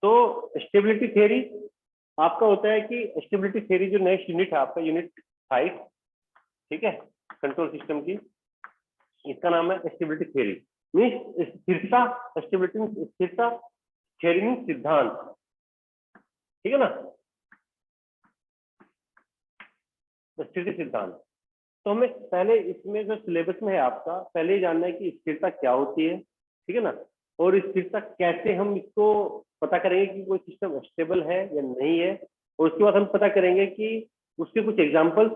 तो stability theory आपका होता है कि स्टेबिलिटी थ्योरी जो नेक्स्ट यूनिट है आपका यूनिट 5, ठीक है, कंट्रोल सिस्टम की, इसका नाम है स्टेबिलिटी थ्योरी। मीन्स स्थिरता, स्टेबिलिटी मीन्स स्थिरता, थ्योरी मीन्स सिद्धांत, ठीक है ना, स्थिरता सिद्धांत। तो हमें पहले इसमें जो सिलेबस में है आपका, पहले ही जानना है कि स्थिरता क्या होती है, ठीक है ना, और स्थिरता कैसे हम इसको पता करेंगे कि कोई सिस्टम स्टेबल है या नहीं है, और उसके बाद हम पता करेंगे कि उसके कुछ एग्जांपल,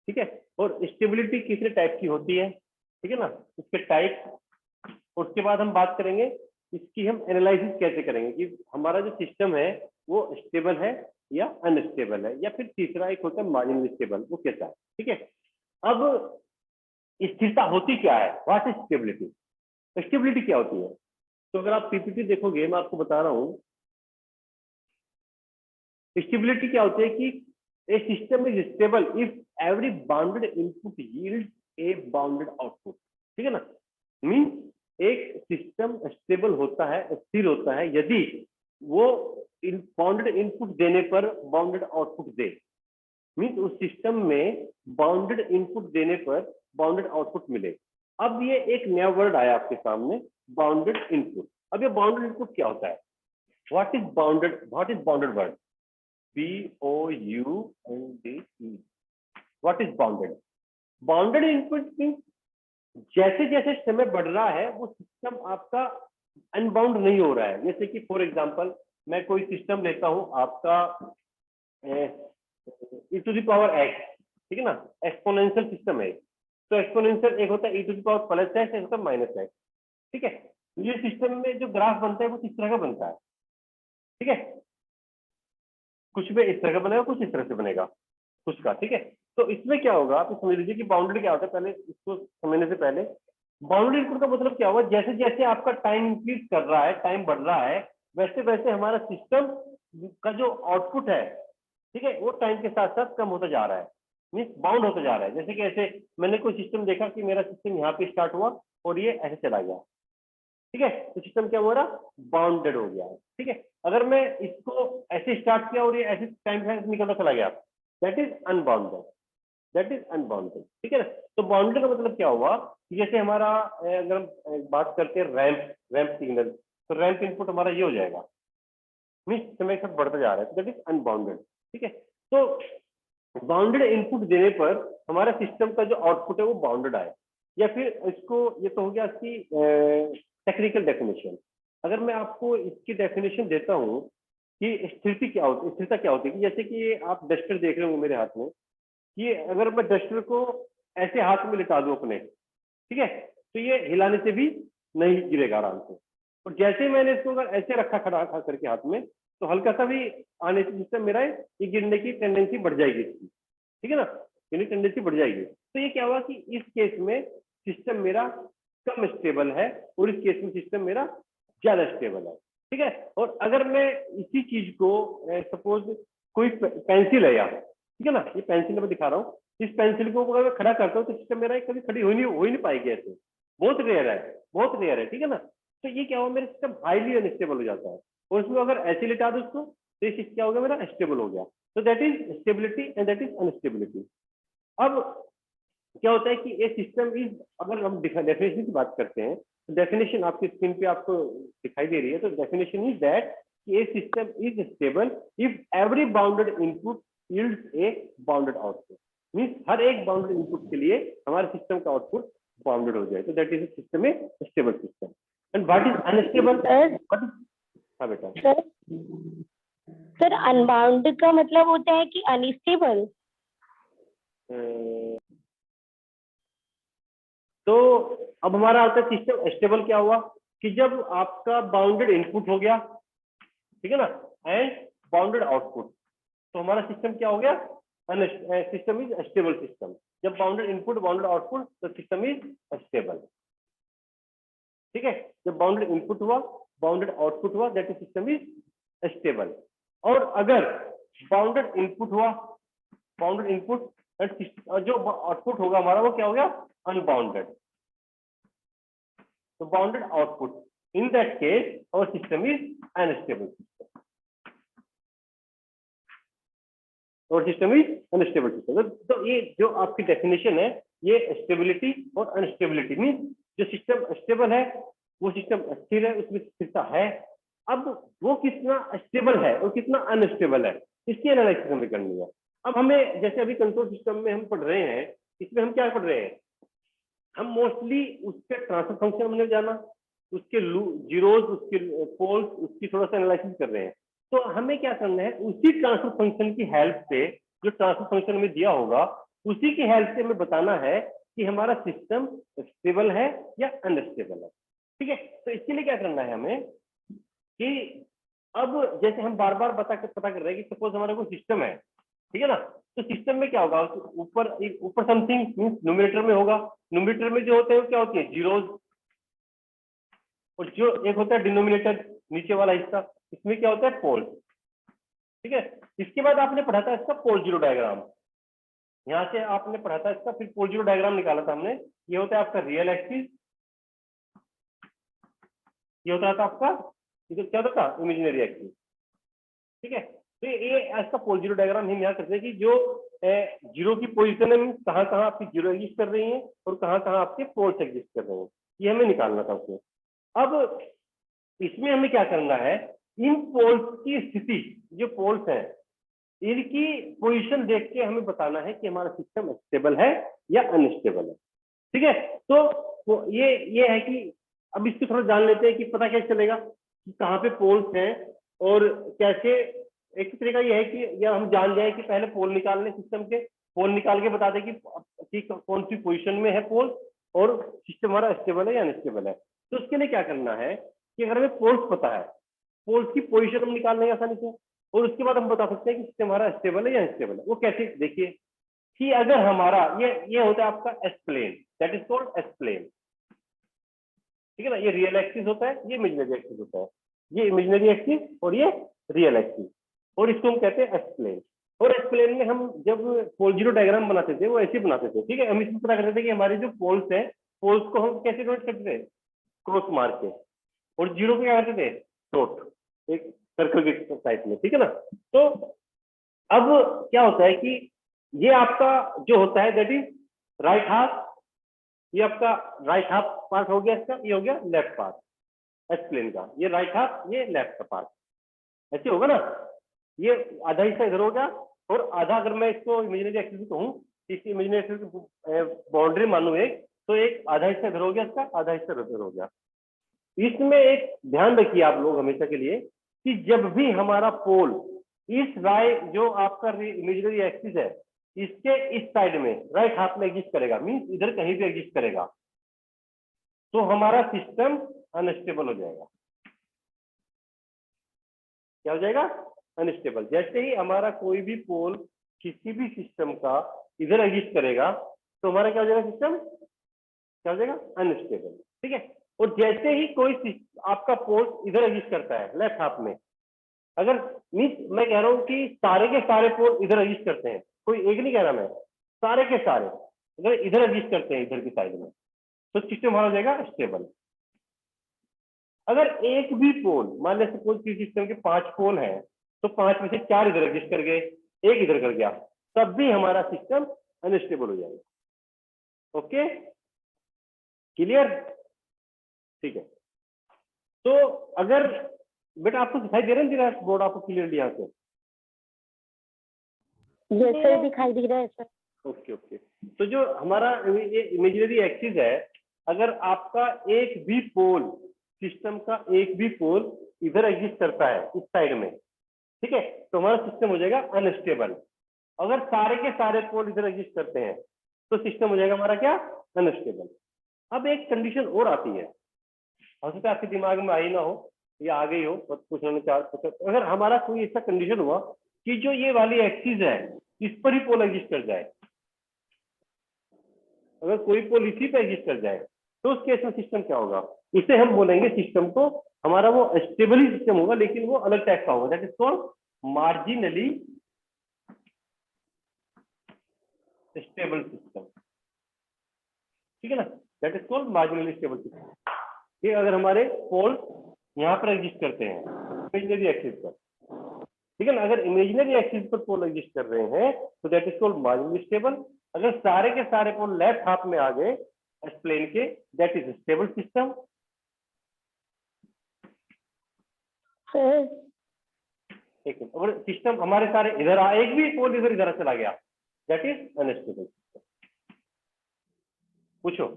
ठीक है, और स्टेबिलिटी कितने टाइप की होती है, ठीक है ना, उसके टाइप। उसके बाद हम बात करेंगे इसकी हम एनालिसिस कैसे करेंगे कि हमारा जो सिस्टम है वो स्टेबल है या अनस्टेबल है, या फिर तीसरा एक होता है मार्जिनल स्टेबल, वो कैसा है, ठीक है। अब स्थिरता होती क्या है, व्हाट इज स्टेबिलिटी, स्टेबिलिटी क्या होती है। तो अगर आप पीपीटी देखोगे, मैं आपको बता रहा हूँ स्टेबिलिटी क्या होती है कि a system is stable if every bounded input yield a bounded output, ठीक है ना। मीन्स एक सिस्टम स्टेबल होता है, स्थिर होता है, यदि वो बाउंडेड इनपुट देने पर बाउंडेड आउटपुट दे। मीन्स उस सिस्टम में बाउंडेड इनपुट देने पर बाउंडेड आउटपुट मिले। अब ये एक नया वर्ड आया आपके सामने, बाउंडेड इनपुट। अब ये बाउंडेड इनपुट क्या होता है, what is bounded word, BOUNDE, what is bounded. Bounded input means जैसे जैसे समय बढ़ रहा है वो सिस्टम आपका अनबाउंड नहीं हो रहा है। जैसे कि फॉर एग्जांपल मैं कोई सिस्टम लेता हूं आपका e to the power x, ठीक है ना, एक्सपोनेंशियल सिस्टम है। तो एक्सपोनेंशियल एक होता है e to the power plus x, एक होता है माइनस x, ठीक है। ये सिस्टम में जो ग्राफ बनता है वो किस तरह का बनता है, ठीक है, कुछ में इस तरह का बनेगा, कुछ इस तरह से बनेगा कुछ का, ठीक है। तो इसमें क्या होगा, आप समझ लीजिए कि बाउंडेड क्या होता है। पहले इसको समझने से पहले बाउंडेड इनपुट का मतलब क्या होगा, जैसे जैसे आपका टाइम इंक्रीज कर रहा है, टाइम बढ़ रहा है, वैसे वैसे हमारा सिस्टम का जो आउटपुट है, ठीक है, वो टाइम के साथ साथ कम होता जा रहा है, मीन्स बाउंड होता जा रहा है। जैसे कि ऐसे मैंने कोई सिस्टम देखा कि मेरा सिस्टम यहाँ पे स्टार्ट हुआ और ये ऐसे चला गया, ठीक है, तो सिस्टम क्या हो रहा, बाउंडेड हो गया है, ठीक है। अगर मैं इसको ऐसे स्टार्ट किया और ये ऐसे टाइम से निकलता चला गया, that is unbounded, that is unbounded, ठीक है ना। तो बाउंडेड का मतलब क्या हुआ, जैसे हमारा अगर हम बात करते हैं रैंप सिग्नल, तो रैंप इनपुट हमारा ये हो जाएगा, मीन्स समय के साथ बढ़ता जा रहा है, दैट इज अनबाउंडेड, ठीक है। तो बाउंडेड इनपुट देने पर हमारा सिस्टम का जो आउटपुट है वो बाउंडेड आए, या फिर इसको, ये तो हो गया इसकी टेक्निकल डेफिनेशन। अगर मैं आपको इसकी डेफिनेशन देता हूँ कि स्थिरता क्या होती है, जैसे कि आप डस्टर देख रहे होंगे मेरे हाथ में, कि अगर मैं डस्टर को ऐसे हाथ में लिटा दूं अपने, ठीक है, तो ये हिलाने से भी नहीं गिरेगा आराम से। और जैसे ही मैंने इसको अगर ऐसे रखा खड़ा करके हाथ में, तो हल्का सा भी आने से जिससे मेरा ये गिरने की टेंडेंसी बढ़ जाएगी इसकी, ठीक है ना, यानी टेंडेंसी बढ़ जाएगी। तो ये क्या हुआ कि इस केस में सिस्टम मेरा कम स्टेबल है और इस केस में सिस्टम मेरा ज्यादा स्टेबल है, ठीक है। और अगर मैं इसी चीज को सपोज कोई पेंसिल है यार, ठीक है ना, ये पेंसिल मैं दिखा रहा हूँ, इस पेंसिल को अगर मैं खड़ा करता हूँ तो सिस्टम मेरा कभी खड़ी हो ही नहीं पाएगी ऐसे, बहुत रेयर है, बहुत रेयर है, ठीक है ना। तो ये क्या हुआ, मेरा सिस्टम हाईली अनस्टेबल हो जाता है, और उसमें अगर ऐसे लिटा दो उसको तो ये क्या हो गया, मेरा स्टेबल हो गया। तो that is stability and that is instability. अब क्या होता है कि ये सिस्टम इज, अगर हम डेफिनेशन की बात करते हैं तो डेफिनेशन आपकी स्क्रीन पे आपको दिखाई दे रही है। तो definition is that a system is stable if every bounded input yields a bounded output. Means हर एक बाउंडेड इनपुट के लिए हमारे सिस्टम का आउटपुट बाउंडेड हो जाए, तो that is system A stable system. And what is unstable, हाँ बेटा। सर अनबाउंडेड का मतलब होता है कि अनस्टेबल। तो अब हमारा आता है सिस्टम स्टेबल क्या हुआ कि जब आपका बाउंडेड इनपुट हो गया, ठीक है ना, एंड बाउंडेड आउटपुट, तो हमारा सिस्टम क्या हो गया, सिस्टम इज स्टेबल सिस्टम। जब बाउंडेड इनपुट बाउंडेड आउटपुट तो सिस्टम इज स्टेबल, ठीक है। जब बाउंडेड इनपुट हुआ बाउंडेड आउटपुट हुआ, that is system is stable. और अगर बाउंडेड इनपुट हुआ, बाउंडेड इनपुट जो आउटपुट होगा हमारा वो क्या हो गया, अनबाउंडेड, तो bounded output, in that case our system is unstable system. और सिस्टम इज अनस्टेबल सिस्टम। तो ये जो आपकी डेफिनेशन है, ये स्टेबिलिटी और अनस्टेबिलिटी मीन जो सिस्टम स्टेबल है वो सिस्टम अस्थिर है, उसमें स्थिरता है। अब वो कितना स्टेबल है और कितना अनस्टेबल है, इसकी एनालिसिस हमें करनी है। अब हमें जैसे अभी कंट्रोल सिस्टम में हम पढ़ रहे हैं, इसमें हम क्या पढ़ रहे हैं, हम मोस्टली उसके ट्रांसफर फंक्शन हमने जाना, उसके जीरोस, उसके पोल्स, उसकी थोड़ा सा एनालिसिस कर रहे हैं। तो हमें क्या करना है, उसी ट्रांसफर फंक्शन की हेल्प से, जो ट्रांसफर फंक्शन में दिया होगा उसी की हेल्प से हमें बताना है कि हमारा सिस्टम स्टेबल है या अनस्टेबल है। ठीक है, तो इसके लिए क्या करना है हमें कि अब जैसे हम बार बार पता कर रहे हैं कि सपोज हमारा कोई सिस्टम है, ठीक है ना, तो सिस्टम में क्या होगा, ऊपर ऊपर समथिंग मींस न्यूमरेटर में होगा, न्यूमरेटर में जो होते हैं वो क्या होती है, जीरोज, और जो एक होता है डिनोमिनेटर नीचे वाला हिस्सा, इसमें क्या होता है, पोल। ठीक है, इसके बाद आपने पढ़ा था इसका पोल जीरो डायग्राम, यहाँ से आपने पढ़ा था इसका, फिर पोल जीरो डायग्राम निकाला था हमने। ये होता है आपका रियल एक्सिस, ये होता था आपका, इधर क्या होता था, इमेजिनरी एक्सिस। ठीक है, तो ये इसका पोल जीरो डायग्राम हम यहाँ करते हैं कि जो जीरो की पोजीशन है, कहाँ कहाँ आपकी जीरो एग्जिस्ट कर रही है और कहाँ कहाँ आपके पोल्स एग्जिस्ट कर रहे हैं, ये हमें निकालना था उसमें। अब इसमें हमें क्या करना है, इन पोल्स की स्थिति, जो पोल्स हैं इनकी पोजीशन देख के हमें बताना है कि हमारा सिस्टम स्टेबल है या अनस्टेबल है। ठीक है, तो ये है कि अब इसको थोड़ा जान लेते हैं कि पता कैसे चलेगा कि कहाँ पे पोल्स हैं और कैसे। एक तरीका ये है कि या हम जान जाए कि पहले पोल निकाल लें, सिस्टम के पोल निकाल के बता दें कि कौन सी पोजीशन में है पोल और सिस्टम हमारा स्टेबल है या अनस्टेबल है। तो उसके लिए क्या करना है कि अगर हमें पोल्स पता है, पोल्स की पोजीशन हम निकाल लेंगे आसानी से, और उसके बाद हम बता सकते हैं कि सिस्टम हमारा स्टेबल है या अनस्टेबल है। वो कैसे, देखिए कि अगर हमारा ये होता है आपका S plane, that is called S plane. ठीक है ना, ये रियल एक्सिस होता है, ये इमेजिनरी एक्सिस होता है, ये इमेजिनरी एक्सिस और ये रियल एक्सिस, और इसको हम कहते हैं एस प्लेन। और एस प्लेन में हम जब पोल जीरो डायग्राम बनाते थे वो ऐसे बनाते थे। ठीक है, हम इसमें पता करते थे कि हमारे जो पोल्स हैं, पोल्स को हम कैसे नोट करते थे, क्रॉस मार के, और जीरो को क्या करते थे, डॉट, एक सर्कल के टाइप में। ठीक है ना, तो अब क्या होता है कि ये आपका जो होता है दैट इज राइट हाफ, ये आपका राइट हाफ पार्ट हो गया इसका, ये हो गया लेफ्ट पार्ट एस प्लेन का, ये राइट हाफ, ये लेफ्ट का पार्ट, ऐसे होगा ना। ये आधा हिस्सा इधर हो गया और आधा, अगर मैं इसको इमेजिनरी एक्सिस कहूँ, इस इमेजिनरी एक्सिस की बाउंड्री मानू एक, तो एक आधा हिस्सा इधर हो गया इसका, आधा हिस्सा इधर हो गया। इसमें एक ध्यान रखिए आप लोग हमेशा के लिए कि जब भी हमारा पोल इस जो आपका इमेजिनरी एक्सिस है इसके इस साइड में राइट हाफ में एग्जिस्ट करेगा, मींस इधर कहीं भी एग्जिस्ट करेगा, तो हमारा सिस्टम अनस्टेबल हो जाएगा। क्या हो जाएगा, अनस्टेबल। जैसे ही हमारा कोई भी पोल किसी भी सिस्टम का इधर एग्जिस्ट करेगा तो हमारा क्या हो जाएगा, सिस्टम क्या हो जाएगा, अनस्टेबल। ठीक है, और जैसे ही कोई आपका पोल इधर एग्जिस्ट करता है लेफ्ट हाफ में, अगर मीन्स मैं कह रहा हूं कि सारे के सारे पोल इधर एग्जिस्ट करते हैं, कोई एक नहीं कह रहा मैं, सारे के सारे अगर इधर एग्जिस्ट करते हैं इधर की साइड में, तो सिस्टम हमारा हो जाएगा स्टेबल। अगर एक भी पोल, मान लें सपोज कि सिस्टम के 5 पोल हैं, तो 5 में से 4 इधर एग्जिस्ट कर गए, एक इधर कर गया, तब भी हमारा सिस्टम अनस्टेबल हो जाएगा। Okay, clear? ठीक है, तो अगर बेटा आपको दिखाई दे रहा है बोर्ड आपको क्लियरली यहाँ से? जैसे दिखाई दे रहा है सर। ओके ओके, तो जो हमारा ये इमेजिनरी एक्सिस है, अगर आपका एक भी पोल, सिस्टम का एक भी पोल इधर एग्जिस्ट करता है इस साइड में, ठीक है, तो हमारा सिस्टम हो जाएगा अनस्टेबल। अगर सारे के सारे पोल इधर एग्जिस्ट करते हैं तो सिस्टम हो जाएगा हमारा क्या, अनस्टेबल। अब एक कंडीशन और आती है, हो सकता है आपके दिमाग में आई ना हो या आ गई हो, कुछ अगर हमारा कोई ऐसा कंडीशन हुआ कि जो ये वाली एक्सिस है इस पर ही पोल एग्जिस्ट कर जाए, अगर कोई पोल इसी पे एग्जिस्ट कर जाए, तो उस केस में सिस्टम क्या होगा, इसे हम बोलेंगे सिस्टम को, हमारा वो स्टेबल ही सिस्टम होगा, लेकिन वो अलग टाइप का होगा, that is called marginally stable system. ठीक है ना, that is called marginally stable system. ये अगर हमारे पोल यहाँ पर एग्जिस्ट करते हैं इमेजिनरी एक्सिस पर, ठीक है ना। अगर इमेजिनरी एक्सिस पर पोल एग्जिस्ट कर रहे हैं तो that is called marginally stable. अगर सारे के सारे पोल लेफ्ट हाफ में आ गए प्लेन के, that is stable system. Sir एक मिनट, अगर सिस्टम हमारे सारे इधर आ, एक भी पोल इधर चला गया, दैट इज अनस्टेबल। पूछो।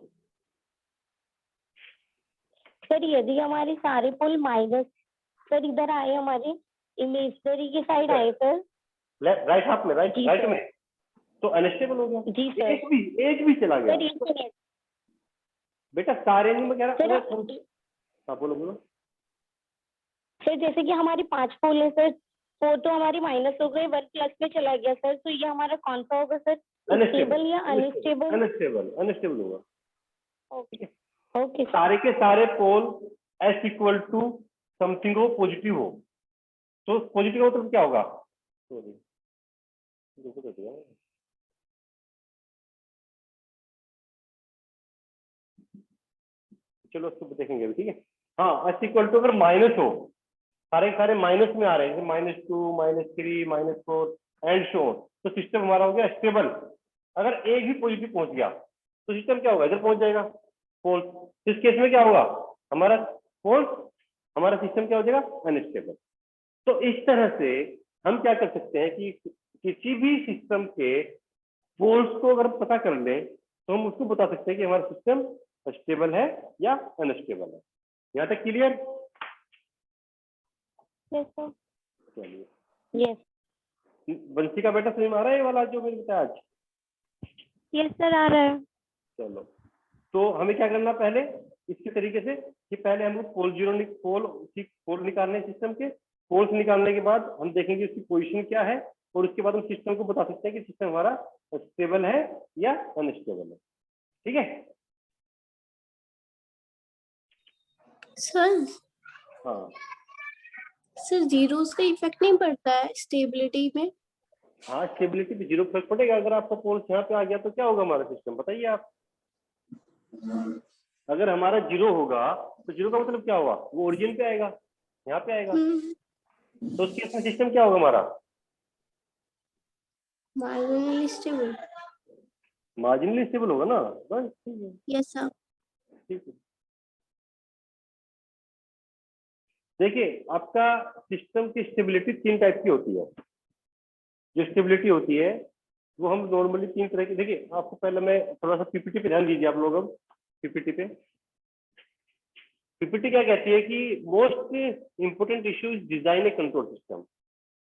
सर यदि हमारे सारे पोल माइनस सर इधर आए, हमारे इमेजनरी के साइड आए सर, राइट हाफ में, राइट जी राइट सर। में, तो अनस्टेबल हो गया। जी सर। एक भी चला गया सर एक मिनट बेटा, सारे नहीं मैं कह रहा। सर, हाँ बोलो बोलो। सर जैसे कि हमारी 5 पोल है सर, 4 तो हमारी माइनस हो गए, 1 प्लस में चला गया सर, तो ये हमारा कौन सा होगा सर, स्टेबल या अनस्टेबल? अनस्टेबल, अनस्टेबल होगा। Okay okay sir. सारे के सारे पोल एस इक्वल टू समथिंग हो, पॉजिटिव हो, तो पॉजिटिव हो तो क्या होगा? सॉरी देखो तो दिया। चलो उसको देखेंगे अभी, ठीक है। हाँ, एस इक्वल टू अगर माइनस हो, सारे के सारे माइनस में आ रहे हैं, -2 -3 -4 एंड सो ऑन, तो सिस्टम हमारा हो गया स्टेबल। अगर एक भी पॉजिटिव पहुंच गया तो सिस्टम क्या होगा? इधर पहुंच जाएगा, फॉल्स। इस केस में क्या होगा हमारा? फॉल्स। हमारा सिस्टम क्या हो जाएगा? अनस्टेबल। तो इस तरह से हम क्या कर सकते हैं कि किसी भी सिस्टम के पोल्स को अगर पता कर ले तो हम उसको बता सकते हैं कि हमारा सिस्टम स्टेबल है या अनस्टेबल है। यहाँ तक क्लियर? Yes sir. चलिए, यस बंसी का बेटा समझ में आ रहा है ये वाला जो मैंने बताया आज? यस सर आ रहा है। चलो, तो हमें क्या करना पहले इसके तरीके से कि पहले हम पोल पोल निकालने सिस्टम के। पोल्स निकालने के बाद हम देखेंगे उसकी पोजीशन क्या है, और उसके बाद हम सिस्टम को बता सकते हैं कि सिस्टम हमारा स्टेबल है या अनस्टेबल है। ठीक है? सर हाँ सर जीरोस का इफेक्ट नहीं पड़ता है स्टेबिलिटी में? हाँ, स्टेबिलिटी पे 0 फर्क पड़ेगा। अगर आपका पोल्स यहाँ पे आ गया तो क्या होगा हमारा सिस्टम, बताइए आप। अगर हमारा 0 होगा तो 0 का मतलब क्या होगा? वो ओरिजिन पे आएगा, यहाँ पे आएगा, तो उस केस में सिस्टम क्या होगा हमारा? Marginally stable. मार्जिनली स्टेबल होगा ना, बस ठीक है। Yes sir. ठीक है, देखिए आपका सिस्टम की स्टेबिलिटी 3 टाइप की होती है। जो स्टेबिलिटी होती है वो हम नॉर्मली 3 तरह की, देखिए आपको पहले मैं थोड़ा सा पीपीटी पे ध्यान दीजिए आप लोग। अब पीपीटी पे, पीपीटी क्या कहती है कि most important issue is design A control system.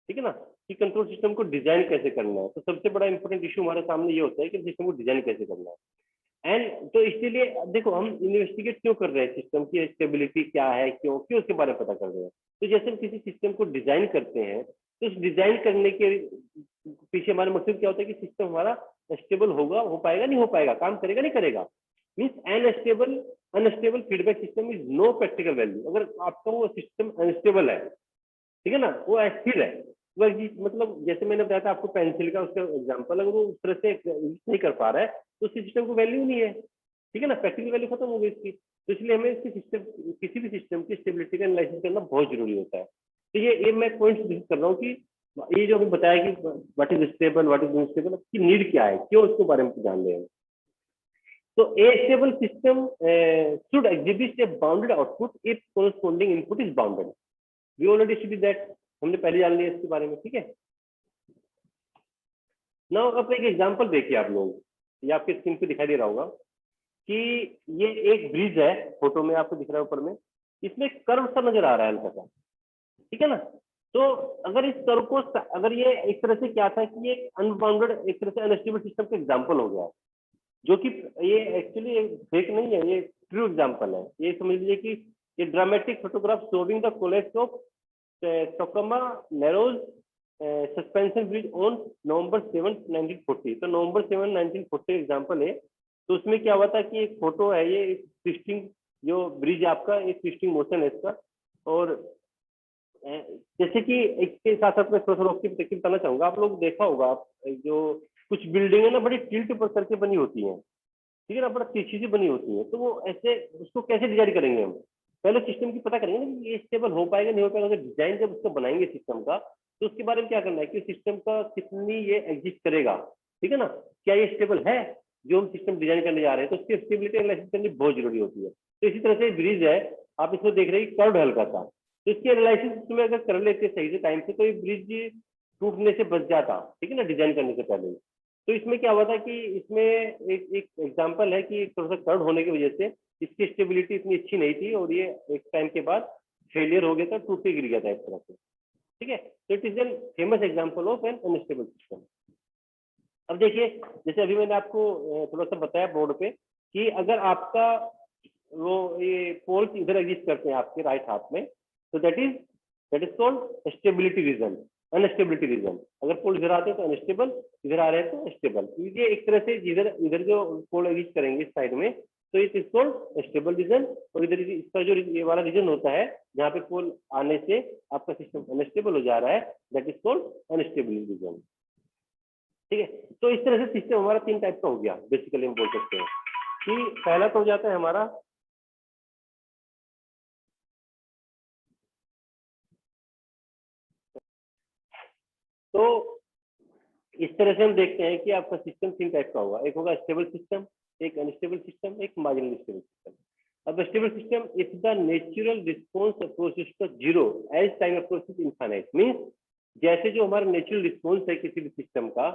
ठीक है ना, कि कंट्रोल सिस्टम को डिजाइन कैसे करना है। तो सबसे बड़ा इंपोर्टेंट इशू हमारे सामने ये होता है कि सिस्टम को डिजाइन कैसे करना है। एंड तो इसलिए देखो हम इन्वेस्टिगेट क्यों कर रहे हैं सिस्टम की स्टेबिलिटी क्या है, क्यों क्यों उसके बारे में पता कर रहे हैं। तो जैसे हम किसी सिस्टम को डिजाइन करते हैं तो उस डिजाइन करने के पीछे हमारा मकसद क्या होता है कि सिस्टम हमारा स्टेबल होगा, हो पाएगा नहीं हो पाएगा, काम करेगा नहीं करेगा। Means unstable feedback system is no practical value. अगर आपका वो सिस्टम अनस्टेबल है, ठीक है ना, वो अस्थिर है, मतलब जैसे मैंने बताया था आपको पेंसिल का उसका एग्जांपल, अगर वो उस तरह से नहीं कर पा रहा है तो सिस्टम को वैल्यू नहीं है। ठीक है ना, प्रैक्टिकल वैल्यू खत्म हो गई इसकी। तो इसलिए हमें इसकी सिस्टम, किसी भी सिस्टम की स्टेबिलिटी का एनालिसिस करना बहुत जरूरी होता है। तो ये मैं पॉइंट डिस्कस कर रहा हूँ कि ये जो अभी बताया कि what is stable, what is unstable, उसकी नीड क्या है, क्यों उसके बारे में जान रहे हैं। तो a stable system should exhibit a bounded output if corresponding input is bounded. We already studied that, हमने पहले जान लिया इसके बारे में। ठीक है, नाउ अब एक एग्जांपल देखिए आप लोग, ये आपके स्क्रीन पे दिखाई दे रहा होगा कि ये एक ब्रिज है, फोटो में आपको दिख रहा है ऊपर में, इसमें कर्व सा नजर आ रहा है हल्का सा। ठीक है ना, तो अगर इस कर्व को, अगर ये एक तरह से क्या था कि ये अनबाउंडेड, एक तरह से अनस्टेबल सिस्टम का एग्जांपल हो गया, जो कि ये एक्चुअली फेक नहीं है, ये ट्रू एग्जांपल है। ये समझ लीजिए कि ये dramatic photograph showing the collapse of Tacoma Narrows suspension bridge on November 7 1940। तो नवंबर 7 1940 एग्जांपल है। तो उसमें क्या हुआ था कि एक फोटो है, ये एक ट्विस्टिंग जो ब्रिज है आपका, एक ट्विस्टिंग मोशन है इसका। और जैसे कि इसके साथ साथ मैं थोड़ा सा रोक के बताना चाहूंगा, आप लोग देखा होगा, आप जो कुछ बिल्डिंग है ना बड़ी टिल्ट पर करके बनी होती हैं, ठीक है ना, बड़ा तिरछी सी बनी होती है, तो वो ऐसे उसको कैसे डिजाइन करेंगे हम? पहले सिस्टम की पता करेंगे ना कि ये स्टेबल हो पाएगा नहीं हो पाएगा। अगर डिजाइन जब उसका बनाएंगे सिस्टम का, तो उसके बारे में क्या करना है कि सिस्टम का कितनी ये एग्जिस्ट करेगा, ठीक है ना, क्या ये स्टेबल है जो हम सिस्टम डिजाइन करने जा रहे हैं, तो उसकी स्टेबिलिटी एनालिसिस करनी बहुत जरूरी होती है। तो इसी तरह से ब्रिज है, आप इसमें देख रहे हैं कर्व हल्का था, तो इसकी एनालिसिस में अगर कर लेते सही से टाइम से, तो ये ब्रिज टूटने से बच जाता, ठीक है ना, डिजाइन करने से पहले ही। तो इसमें क्या हुआ था कि इसमें एक एग्जांपल है कि थोड़ा सा कर्व होने की वजह से इसकी स्टेबिलिटी इतनी अच्छी नहीं थी, और ये एक टाइम के बाद फेलियर हो गया था, टूट के गिर गया था एक तरह से, ठीक है। तो it is an famous example of N unstable system. अब देखिए, जैसे अभी मैंने आपको थोड़ा सा बताया बोर्ड पे कि अगर आपका वो ये पोल्स इधर एग्जिस्ट करते हैं आपके राइट हाथ में, तो that is called stability region, instability region. अगर पोल इधर आते हैं तो अनस्टेबल, इधर आ रहे हैं तो स्टेबल। ये एक तरह से इधर जो पोल एग्जिस्ट करेंगे साइड में, तो it is called stable region, और इधर इसका जो ये वाला रीजन होता है जहाँ पे पोल आने से आपका सिस्टम अनस्टेबल हो जा रहा है, that is called unstable region, ठीक है। तो इस तरह से सिस्टम हमारा 3 टाइप का हो गया, बेसिकली हम बोल सकते हैं कि पहला तो हो जाता है हमारा तो इस तरह से हम देखते हैं कि आपका सिस्टम 3 टाइप का होगा, एक होगा स्टेबल सिस्टम, एक अनस्टेबल सिस्टम, एक मार्जिनल स्टेबल सिस्टम। अब stable system if the natural response approaches to zero as time approaches infinite, means जैसे जो हमारा नेचुरल रिस्पॉन्स है किसी भी सिस्टम का,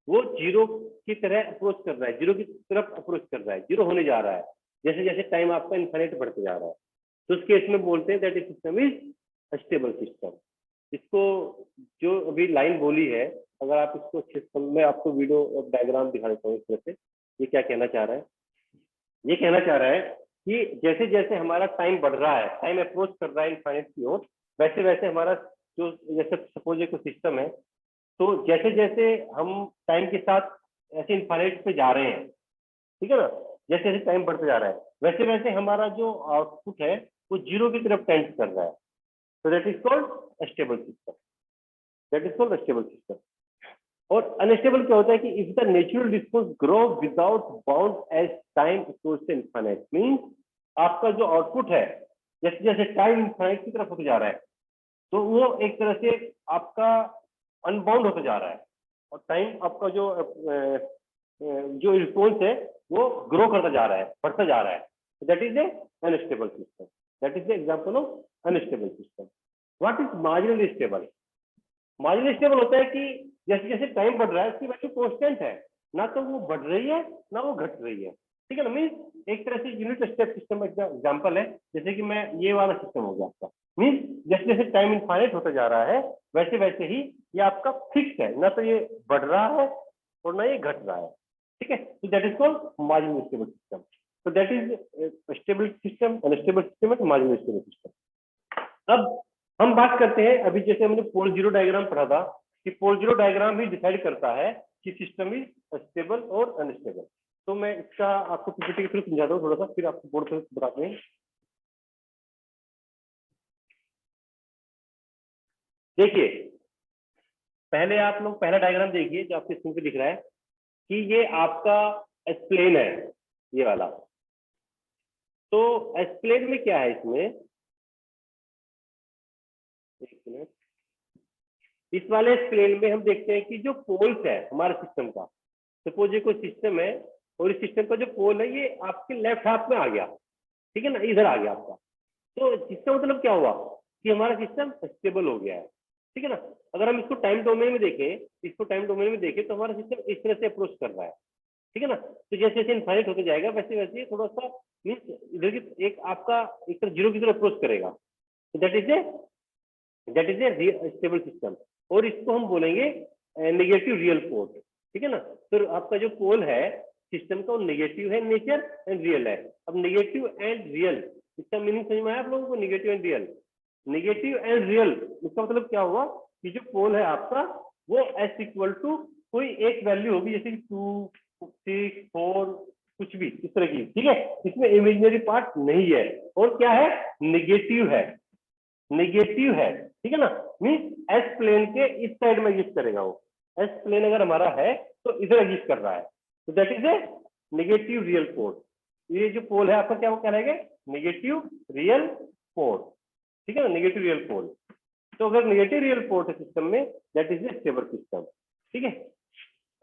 वो जीरो की तरह अप्रोच कर रहा है, जीरो की तरफ अप्रोच कर रहा है, जीरो होने जा रहा है जैसे जैसे टाइम आपका इनफाइनाइट बढ़ते जा रहा है, तो उस केस में बोलते हैं that is system is stable system. इसको जो अभी लाइन बोली है, अगर आप इसको अच्छे से, मैं आपको वीडियो और डायग्राम दिखा देता हूँ इस तरह से। ये क्या कहना चाह रहा है, ये कहना चाह रहा है कि जैसे जैसे हमारा टाइम बढ़ रहा है, टाइम अप्रोच कर रहा है इनफाइनाइट की ओर, वैसे वैसे हमारा जो, जैसे सपोज एक सिस्टम है, तो जैसे जैसे हम टाइम के साथ ऐसे इनफाइनाइट पे जा रहे हैं, ठीक है ना, जैसे जैसे टाइम बढ़ते जा रहा है वैसे वैसे हमारा जो आउटपुट है वो जीरो की तरफ टेंड कर रहा है, तो that is called stable system, that is called stable system. और अनस्टेबल क्या होता है कि if the natural response grow without bound as time equals to infinite, means आपका जो आउटपुट है जैसे जैसे टाइम इनफाइनाइट की तरफ होते जा रहा है, तो वो एक तरह से आपका अनबाउंड होता जा रहा है, और टाइम आपका जो रिस्पॉन्स है वो ग्रो करता जा रहा है, बढ़ता जा रहा है, that is A unstable system, that is the example of unstable system. What is marginally stable? Marginally stable होता है कि जैसे जैसे टाइम बढ़ रहा है उसकी वैल्यू कांस्टेंट है, ना तो वो बढ़ रही है ना वो घट रही है, ठीक है ना, मीन्स एक तरह से यूनिट स्टेप सिस्टम का एग्जांपल है। जैसे कि मैं ये वाला सिस्टम हो गया आपका, मीन्स जैसे जैसे टाइम इनफाइनाइट होता जा रहा है वैसे वैसे ही ये आपका फिक्स है, ना तो ये बढ़ रहा है और ना ये घट रहा है, ठीक है। तो that is called marginal stable system. तो that is stable system, unstable system and marginal stable system. अब हम बात करते हैं, अभी जैसे हमने पोल जीरो डायग्राम पढ़ा था कि पोल जीरो डायग्राम ही डिसाइड करता है कि सिस्टम इज स्टेबल और अनस्टेबल। तो मैं इसका आपको पीपीटी के थ्रू समझाता हूँ थोड़ा सा, फिर आपको बोर्ड पे बताते हैं। देखिए, पहले आप लोग पहला डायग्राम देखिए जो आपके स्क्रीन पे दिख रहा है कि ये आपका एस्प्लेन है, ये वाला। तो एस्प्लेन में क्या है, इसमें एक मिनट, इस वाले प्लेन में हम देखते हैं कि जो पोल्स है हमारे सिस्टम का, सपोज ये कोई सिस्टम है और इस सिस्टम का जो पोल है ये आपके लेफ्ट हाथ में आ गया, ठीक है ना, इधर आ गया आपका, तो इसका मतलब क्या हुआ कि हमारा सिस्टम स्टेबल हो गया है, ठीक है ना। अगर हम इसको टाइम डोमेन में देखें, इसको टाइम डोमेन में देखें तो हमारा सिस्टम इस तरह से अप्रोच कर रहा है, ठीक है ना। तो जैसे जैसे इनफाइनाइट होते जाएगा वैसे वैसे थोड़ा सा मीन्स इधर की एक आपका एक तरह जीरो की तरफ अप्रोच करेगा, तो that is A stable system. और इसको हम बोलेंगे नेगेटिव रियल पोल, ठीक है ना। तो आपका जो पोल है सिस्टम का वो नेगेटिव है नेचर एंड रियल है। अब नेगेटिव एंड रियल, इसका मीनिंग समझ में आया आप लोगों को? Negative and real, negative and real इसका मतलब क्या हुआ कि जो पोल है आपका वो एस इक्वल टू कोई एक वैल्यू होगी, जैसे 2, 6, 4 कुछ भी इस तरह की, ठीक है। इसमें इमेजिनरी पार्ट नहीं है और क्या है, नेगेटिव है, नेगेटिव है, ठीक है ना। मीन्स एस प्लेन के इस साइड में एग्जिस्ट करेगा वो, एस प्लेन अगर हमारा है तो इधर एग्जिस्ट कर रहा है, तो that is a negative real pole. ये जो पोल है आपका क्या वो क्या रहेगा, नेगेटिव रियल पोर्ट, ठीक है ना, नेगेटिव रियल पोर्ट। तो अगर नेगेटिव रियल पोर्ट है सिस्टम में, that is A stable system, ठीक है।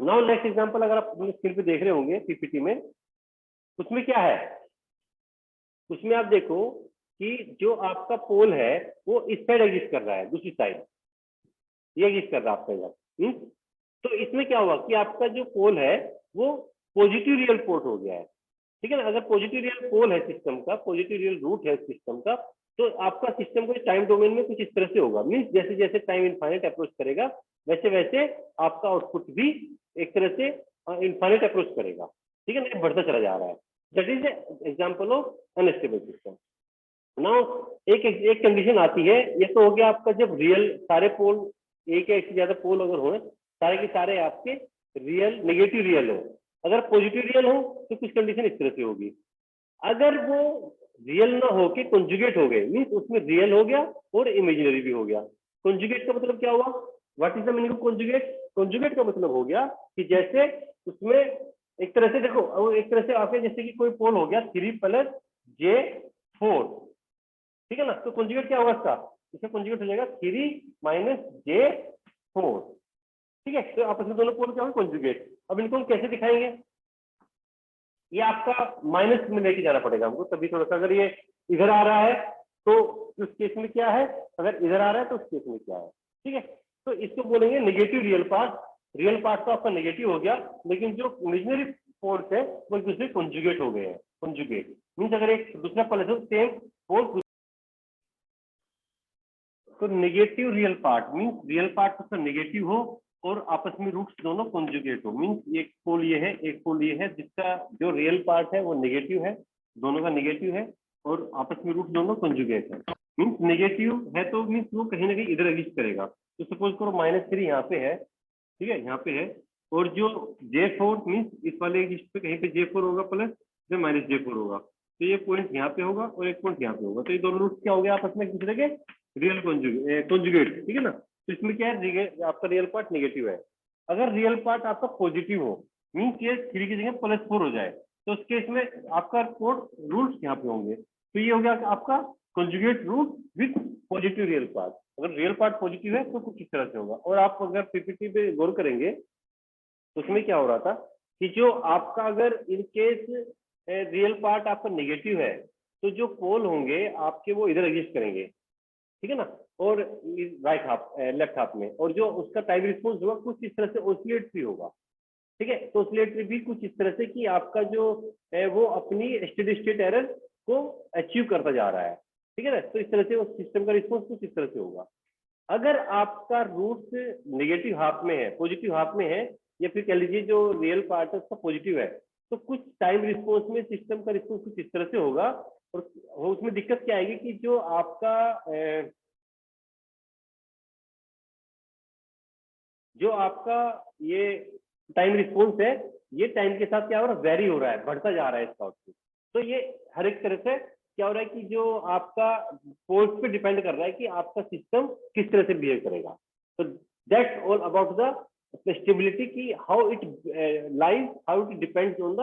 नाउ नेक्स्ट एग्जांपल अगर आप अपने स्क्रीन पे देख रहे होंगे पीपीटी में, उसमें क्या है, उसमें आप देखो कि जो आपका पोल है वो इस साइड एग्जिस्ट कर रहा है, दूसरी साइड ये एग्जिस्ट कर रहा है आपका इधर। तो इसमें क्या हुआ कि आपका जो पोल है वो पॉजिटिव रियल पोर्ट हो गया है, ठीक है ना। अगर पॉजिटिव रियल पोल है सिस्टम का, पॉजिटिव रियल रूट है सिस्टम का, तो आपका सिस्टम को टाइम डोमेन में कुछ इस तरह से होगा, मीन्स जैसे जैसे टाइम इनफाइनाइट अप्रोच करेगा वैसे वैसे आपका आउटपुट भी एक तरह से इनफाइनाइट अप्रोच करेगा, ठीक है ना, बढ़ता चला जा रहा है। That is example of unstable system. Now एक कंडीशन आती है, ये तो हो गया आपका जब रियल सारे पोल, एक या एक से ज्यादा पोल अगर हो, सारे के सारे आपके रियल नेगेटिव रियल हो। अगर पॉजिटिव रियल हो तो कुछ कंडीशन इस तरह से होगी। अगर वो रियल ना हो के कॉन्जुगेट हो गए, मीन्स उसमें रियल हो गया और इमेजिनरी भी हो गया। कॉन्जुगेट का मतलब क्या हुआ, what is the meaning of conjugate? Conjugate का मतलब हो गया कि जैसे उसमें एक तरह से देखो, एक तरह से आपके जैसे कि कोई पोल हो गया 3 + J4, ठीक है ना। तो कॉन्जुगेट क्या होगा इसका, इसका कॉन्जुगेट हो जाएगा 3 - J4, ठीक है। तो आपस में दोनों पोल क्या होंगे, कॉन्जुगेट। अब इनको हम कैसे दिखाएंगे, ये आपका माइनस में लेके जाना पड़ेगा हमको, तभी थोड़ा सा। अगर ये इधर आ रहा है तो उस केस में क्या है, अगर इधर आ रहा है तो उस केस में क्या है, ठीक है। तो इसको बोलेंगे negative real part. Real part तो आपका नेगेटिव हो गया, लेकिन जो इमेजिनरी पोल्स है वो एक दूसरे कॉन्जुगेट हो गए हैं। कॉन्जुगेट मीन्स अगर एक दूसरा पल है सेम पोल, तो negative real part means real part उसका नेगेटिव हो और आपस में रूट्स दोनों कॉन्जुगेट हो। मीन्स एक पोल ये है, एक पोल ये है, जिसका जो रियल पार्ट है वो नेगेटिव है, दोनों का नेगेटिव है और आपस में रूट्स दोनों कॉन्जुगेट है। मीन्स नेगेटिव है तो मीन्स वो कहीं ना कहीं इधर एग्जिस्ट करेगा। तो सपोज करो -3 यहाँ पे है, ठीक है, यहाँ पे है, और जो J4 मीन्स इस वाले एग्जिस्ट पे कहीं पे J4 होगा प्लस जो -J4 होगा, तो ये पॉइंट यहाँ पे होगा और एक पॉइंट यहाँ पे होगा। तो ये दोनों रूट्स क्या हो गया आपस में एक दूसरे के रियल कॉन्जुगेट, ठीक है ना। तो इसमें क्या है, आपका रियल पार्ट नेगेटिव है। अगर रियल पार्ट आपका पॉजिटिव हो, मीन्स ये 3 की जगह +4 हो जाए, तो उस केस में आपका रूट्स यहाँ पे होंगे। तो ये हो गया आपका conjugate root with positive real part. अगर रियल पार्ट पॉजिटिव है तो कुछ इस तरह से होगा। और आप अगर पीपीटी पे गौर करेंगे तो उसमें क्या हो रहा था कि जो आपका अगर इन केस रियल पार्ट आपका नेगेटिव है, तो जो पोल होंगे आपके वो इधर एग्जिस्ट करेंगे, ठीक है ना, और राइट हाफ लेफ्ट हाफ में, और जो उसका टाइम रिस्पॉन्स होगा कुछ इस तरह से ऑसिलेटरी होगा, ठीक है। तो ऑसिलेटरी भी कुछ इस तरह से कि आपका जो है वो अपनी स्टेडी स्टेट एरर को अचीव करता जा रहा है, ठीक है ना। तो इस तरह से उस सिस्टम का रिस्पॉन्स कुछ इस तरह से होगा। अगर आपका रूट नेगेटिव हाफ में है, पॉजिटिव हाफ में है, या फिर कह लीजिए जो रियल पार्ट है उसका पॉजिटिव है, तो कुछ टाइम रिस्पॉन्स में सिस्टम का रिस्पॉन्स कुछ इस तरह से होगा। और उसमें दिक्कत क्या आएगी कि जो आपका ये टाइम रिस्पॉन्स है, ये टाइम के साथ क्या हो रहा है, वेरी हो रहा है, बढ़ता जा रहा है इसका आउटपुट। तो ये हर एक तरह से क्या हो रहा है कि जो आपका पोल्स पे डिपेंड कर रहा है कि आपका सिस्टम किस तरह से बिहेव करेगा। तो that's all about the stability की how it lies, how it depends on the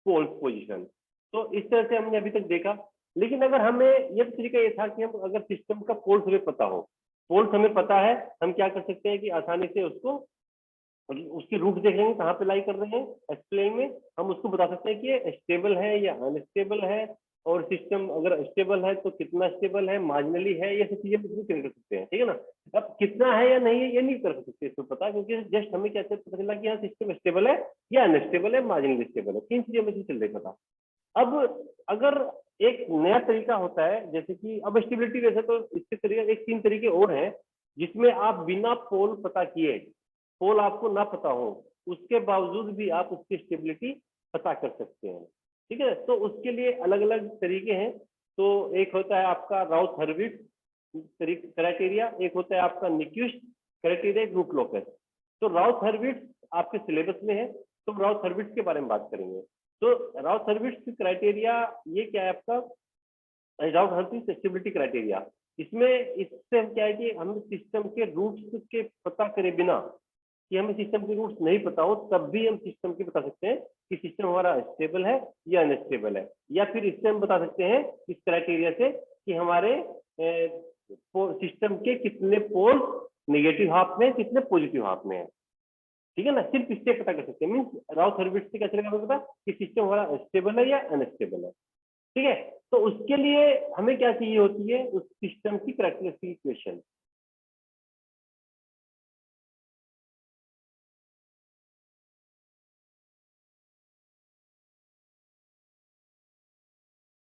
poles position. तो इस तरह से हमने अभी तक देखा। लेकिन अगर हमें ये तरीका ये था कि हम अगर सिस्टम का पोल्स हमें पता हो, पोल्स हमें पता है, हम क्या कर सकते हैं कि आसानी से उसको उसके रूट देख लेंगे कहाँ पे लाई कर रहे हैं, एक्सप्लेन में हम उसको बता सकते हैं कि ये स्टेबल है या अनस्टेबल है, और सिस्टम अगर स्टेबल है तो कितना स्टेबल है, मार्जिनली है, ये सब चीजें क्लियर कर सकते हैं, ठीक है ना। अब कितना है या नहीं है ये नहीं कर सकते इसको पता, क्योंकि जस्ट हमें क्या पता चला कि यहाँ सिस्टम स्टेबल है या अनस्टेबल है, मार्जिनली स्टेबल है, 3 चीजें हमें चल रही पता। अब अगर एक नया तरीका होता है, जैसे कि अब स्टेबिलिटी वैसे तो इसके तरीके 3 तरीके और हैं जिसमें आप बिना पोल पता किए, पोल आपको ना पता हो, उसके बावजूद भी आप उसकी स्टेबिलिटी पता कर सकते हैं, ठीक है। तो उसके लिए अलग अलग तरीके हैं। तो एक होता है आपका राउथ-हर्विट्ज क्राइटेरिया, एक होता है आपका निक्विस्ट क्राइटेरिया, एक रूट लोकस। तो राउथ-हर्विट्ज आपके सिलेबस में है, तो राउथ-हर्विट्ज के बारे में बात करेंगे। तो राउथ-हर्विट्ज क्राइटेरिया ये क्या है आपका, राउथ-हर्विट्ज स्टेबिलिटी क्राइटेरिया। इससे क्या है कि हम सिस्टम के रूट्स के पता करे बिना, कि हमें सिस्टम के रूट्स नहीं पता हो तब भी हम सिस्टम के बता सकते हैं कि सिस्टम हमारा स्टेबल है या अनस्टेबल है। या फिर इससे हम बता सकते हैं इस क्राइटेरिया से कि हमारे सिस्टम के कितने पोल नेगेटिव हाफ में, कितने पॉजिटिव हाफ में है। ठीक है ना, सिर्फ इससे पता कर सकते हैं। मीन्स राउथ हेर्विट्ज से क्या चलेगा हमें पता कि सिस्टम हमारा स्टेबल है या अनस्टेबल है। ठीक है, तो उसके लिए हमें क्या चाहिए होती है, उस सिस्टम की कैरेक्टरिस्टिक इक्वेशन।